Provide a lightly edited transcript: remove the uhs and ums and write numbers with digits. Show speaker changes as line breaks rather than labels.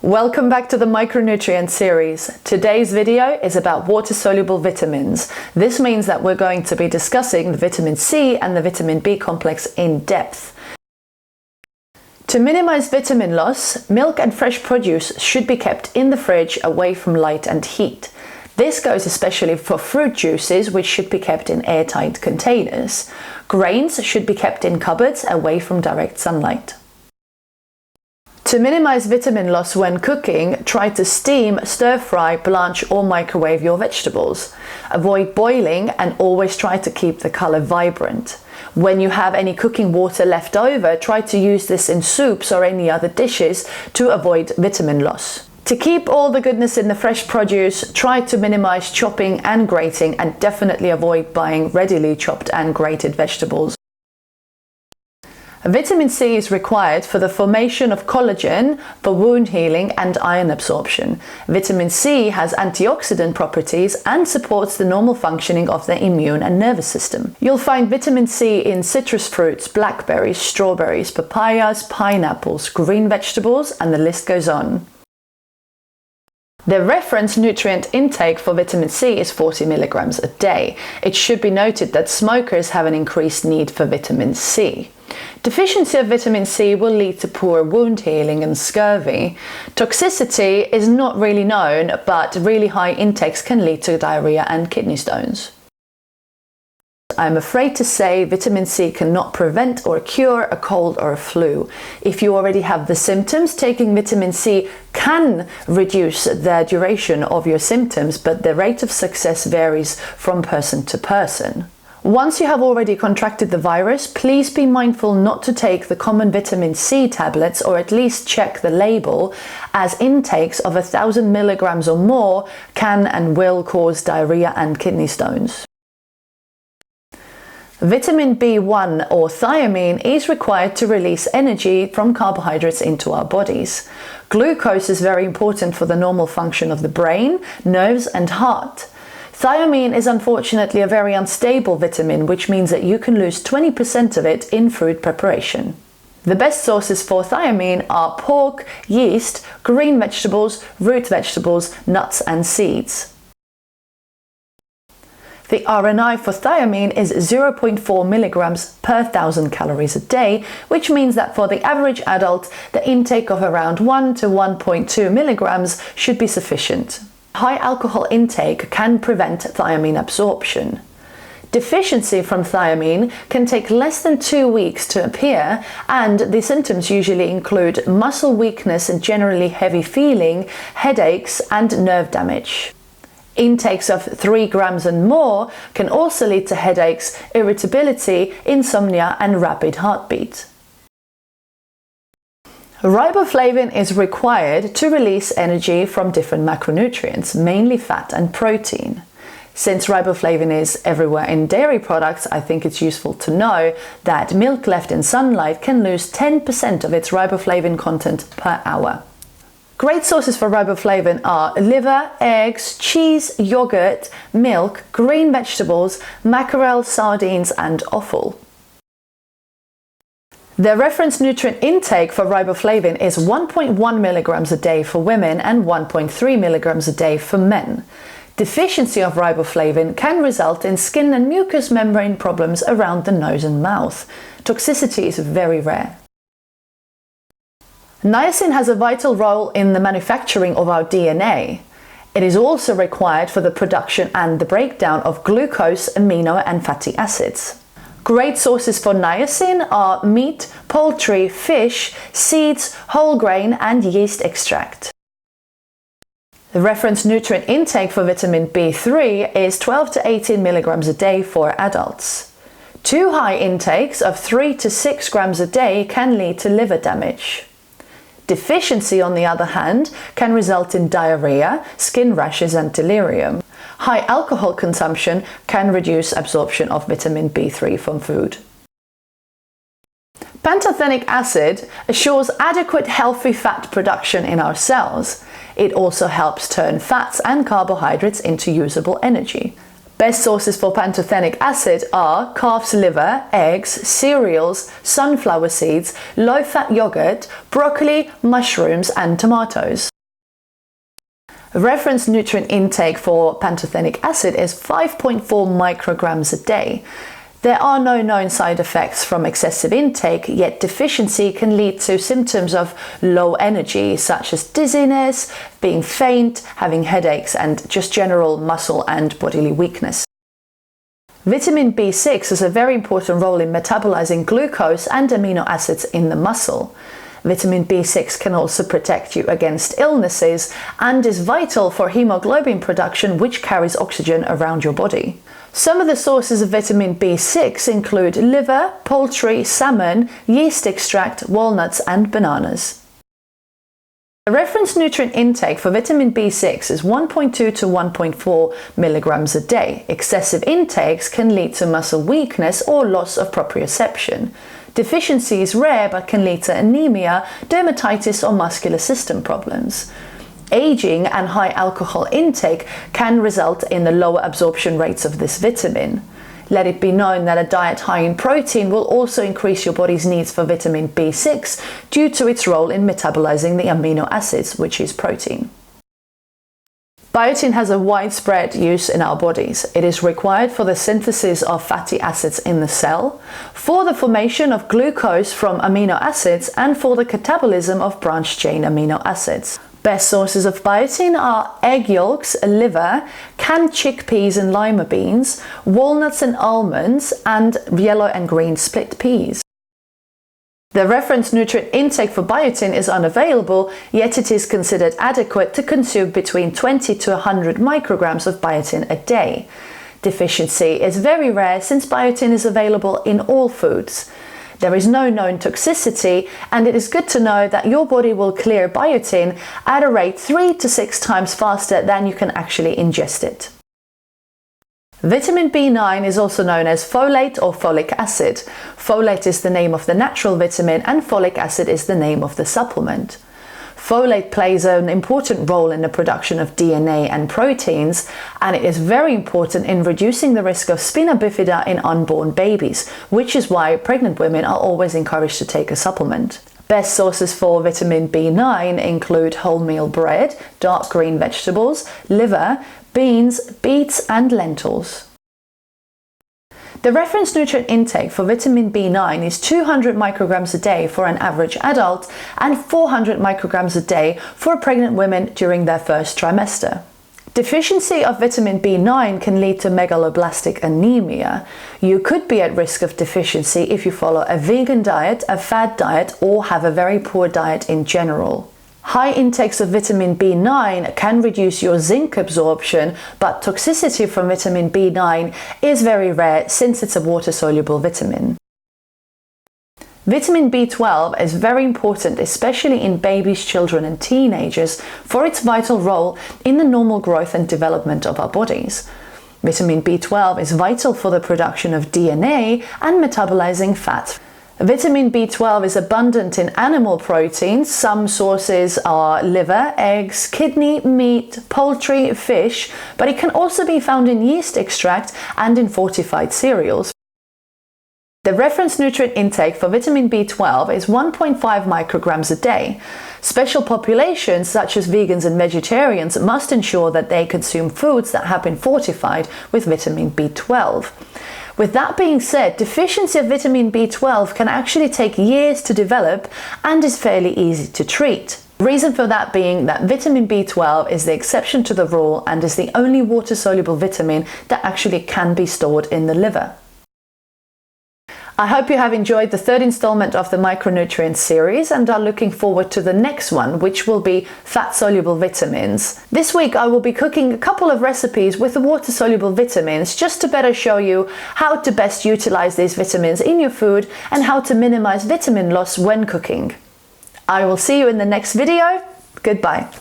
Welcome back to the Micronutrients series. Today's video is about water-soluble vitamins. This means that we're going to be discussing the vitamin C and the vitamin B complex in depth. To minimize vitamin loss, milk and fresh produce should be kept in the fridge away from light and heat. This goes especially for fruit juices, which should be kept in airtight containers. Grains should be kept in cupboards away from direct sunlight. To minimize vitamin loss when cooking, try to steam, stir-fry, blanch or microwave your vegetables. Avoid boiling and always try to keep the color vibrant. When you have any cooking water left over, try to use this in soups or any other dishes to avoid vitamin loss. To keep all the goodness in the fresh produce, try to minimize chopping and grating and definitely avoid buying readily chopped and grated vegetables. Vitamin C is required for the formation of collagen, for wound healing and iron absorption. Vitamin C has antioxidant properties and supports the normal functioning of the immune and nervous system. You'll find vitamin C in citrus fruits, blackberries, strawberries, papayas, pineapples, green vegetables, and the list goes on. The reference nutrient intake for vitamin C is 40 milligrams a day. It should be noted that smokers have an increased need for vitamin C. Deficiency of vitamin C will lead to poor wound healing and scurvy. Toxicity is not really known, but really high intakes can lead to diarrhea and kidney stones. I'm afraid to say vitamin C cannot prevent or cure a cold or a flu. If you already have the symptoms, taking vitamin C can reduce the duration of your symptoms, but the rate of success varies from person to person. Once you have already contracted the virus, please be mindful not to take the common vitamin C tablets, or at least check the label, as intakes of 1,000 milligrams or more can and will cause diarrhea and kidney stones. Vitamin B1 or thiamine is required to release energy from carbohydrates into our bodies. Glucose is very important for the normal function of the brain, nerves and heart. Thiamine is unfortunately a very unstable vitamin, which means that you can lose 20% of it in food preparation. The best sources for thiamine are pork, yeast, green vegetables, root vegetables, nuts and seeds. The RNI for thiamine is 0.4 milligrams per 1,000 calories a day, which means that for the average adult, the intake of around 1 to 1.2 milligrams should be sufficient. High alcohol intake can prevent thiamine absorption. Deficiency from thiamine can take less than 2 weeks to appear, and the symptoms usually include muscle weakness and generally heavy feeling, headaches and nerve damage. Intakes of 3 grams and more can also lead to headaches, irritability, insomnia and rapid heartbeat. Riboflavin is required to release energy from different macronutrients, mainly fat and protein. Since riboflavin is everywhere in dairy products, I think it's useful to know that milk left in sunlight can lose 10% of its riboflavin content per hour. Great sources for riboflavin are liver, eggs, cheese, yogurt, milk, green vegetables, mackerel, sardines and offal. The reference nutrient intake for riboflavin is 1.1 milligrams a day for women and 1.3 milligrams a day for men. Deficiency of riboflavin can result in skin and mucous membrane problems around the nose and mouth. Toxicity is very rare. Niacin has a vital role in the manufacturing of our DNA. It is also required for the production and the breakdown of glucose, amino and fatty acids. Great sources for niacin are meat, poultry, fish, seeds, whole grain and yeast extract. The reference nutrient intake for vitamin B3 is 12 to 18 milligrams a day for adults. Too high intakes of 3 to 6 grams a day can lead to liver damage. Deficiency, on the other hand, can result in diarrhea, skin rashes and delirium. High alcohol consumption can reduce absorption of vitamin B3 from food. Pantothenic acid assures adequate healthy fat production in our cells. It also helps turn fats and carbohydrates into usable energy. Best sources for pantothenic acid are calf's liver, eggs, cereals, sunflower seeds, low-fat yogurt, broccoli, mushrooms and tomatoes. Reference nutrient intake for pantothenic acid is 5.4 micrograms a day. There are no known side effects from excessive intake, yet deficiency can lead to symptoms of low energy, such as dizziness, being faint, having headaches, and just general muscle and bodily weakness. Vitamin B6 has a very important role in metabolizing glucose and amino acids in the muscle. Vitamin B6 can also protect you against illnesses and is vital for hemoglobin production, which carries oxygen around your body. Some of the sources of vitamin B6 include liver, poultry, salmon, yeast extract, walnuts, and bananas. The reference nutrient intake for vitamin B6 is 1.2 to 1.4 milligrams a day. Excessive intakes can lead to muscle weakness or loss of proprioception. Deficiency is rare but can lead to anemia, dermatitis, or muscular system problems. Aging and high alcohol intake can result in the lower absorption rates of this vitamin. Let it be known that a diet high in protein will also increase your body's needs for vitamin B6 due to its role in metabolizing the amino acids, which is protein. Biotin has a widespread use in our bodies. It is required for the synthesis of fatty acids in the cell, for the formation of glucose from amino acids, and for the catabolism of branched-chain amino acids. Best sources of biotin are egg yolks, liver, canned chickpeas and lima beans, walnuts and almonds, and yellow and green split peas. The reference nutrient intake for biotin is unavailable, yet it is considered adequate to consume between 20 to 100 micrograms of biotin a day. Deficiency is very rare since biotin is available in all foods. There is no known toxicity, and it is good to know that your body will clear biotin at a rate 3 to 6 times faster than you can actually ingest it. Vitamin B9 is also known as folate or folic acid. Folate is the name of the natural vitamin and folic acid is the name of the supplement. Folate plays an important role in the production of DNA and proteins, and it is very important in reducing the risk of spina bifida in unborn babies, which is why pregnant women are always encouraged to take a supplement. Best sources for vitamin B9 include wholemeal bread, dark green vegetables, liver, beans, beets, and lentils. The reference nutrient intake for vitamin B9 is 200 micrograms a day for an average adult and 400 micrograms a day for pregnant women during their first trimester. Deficiency of vitamin B9 can lead to megaloblastic anemia. You could be at risk of deficiency if you follow a vegan diet, a fad diet, or have a very poor diet in general. High intakes of vitamin B9 can reduce your zinc absorption, but toxicity from vitamin B9 is very rare since it's a water-soluble vitamin. Vitamin B12 is very important, especially in babies, children, and teenagers, for its vital role in the normal growth and development of our bodies. Vitamin B12 is vital for the production of DNA and metabolizing fat. Vitamin B12 is abundant in animal proteins. Some sources are liver, eggs, kidney, meat, poultry, fish, but it can also be found in yeast extract and in fortified cereals. The reference nutrient intake for vitamin B12 is 1.5 micrograms a day. Special populations such as vegans and vegetarians must ensure that they consume foods that have been fortified with vitamin B12. With that being said, deficiency of vitamin B12 can actually take years to develop and is fairly easy to treat. The reason for that being that vitamin B12 is the exception to the rule and is the only water-soluble vitamin that actually can be stored in the liver. I hope you have enjoyed the third installment of the Micronutrients series and are looking forward to the next one, which will be fat-soluble vitamins. This week I will be cooking a couple of recipes with the water-soluble vitamins just to better show you how to best utilize these vitamins in your food and how to minimize vitamin loss when cooking. I will see you in the next video. Goodbye.